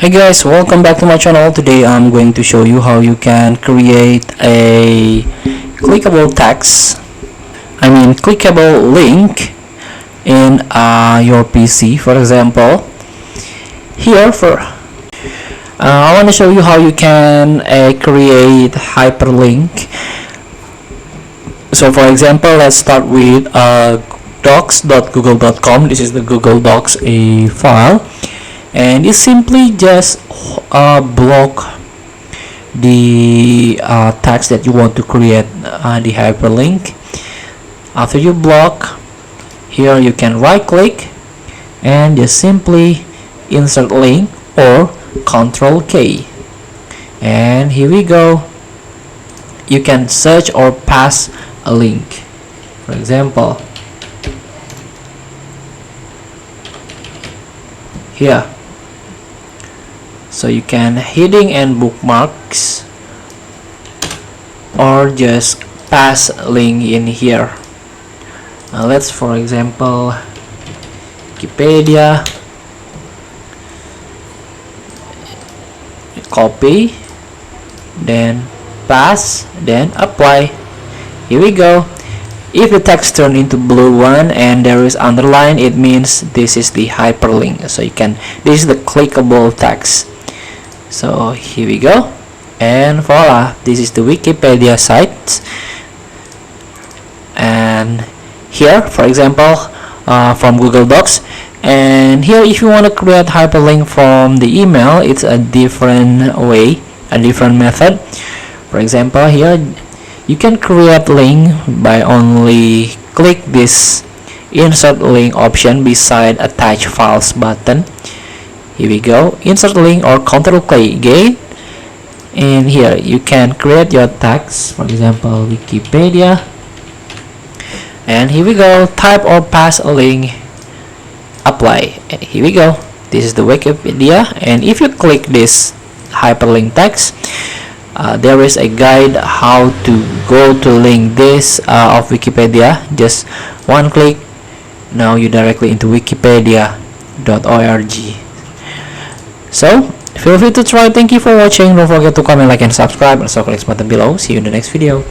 Hey guys, welcome back to my channel. Today I'm going to show you how you can create a clickable text, clickable link in your PC. For example, here I want to show you how you can create hyperlink. So for example, let's start with docs.google.com. This is the Google Docs file, and you simply just block the text that you want to create the hyperlink. After you block, here you can right click and just simply insert link or Ctrl K, and here we go. You can search or pass a link. For example, here, so you can heading and bookmarks or just pass link in here. Let's, for example, Wikipedia, copy, then pass, then apply. Here we go. If the text turn into blue one and there is underline, it means this is the hyperlink. So this is the clickable text. So here we go, and voila, this is the Wikipedia site. And here, for example, from Google Docs, and here if you want to create hyperlink from the email, it's a different way, a different method. For example, here you can create link by only click this insert link option beside attach files button. Here we go, insert link or Ctrl K again, and here you can create your text, for example Wikipedia, and here we go, type or pass a link, apply, and here we go, this is the Wikipedia. And if you click this hyperlink text, there is a guide how to go to link this of Wikipedia. Just one click, now you directly into wikipedia.org. So feel free to try. Thank you for watching. Don't forget to comment, like, and subscribe. Also click the button below. See you in the next video.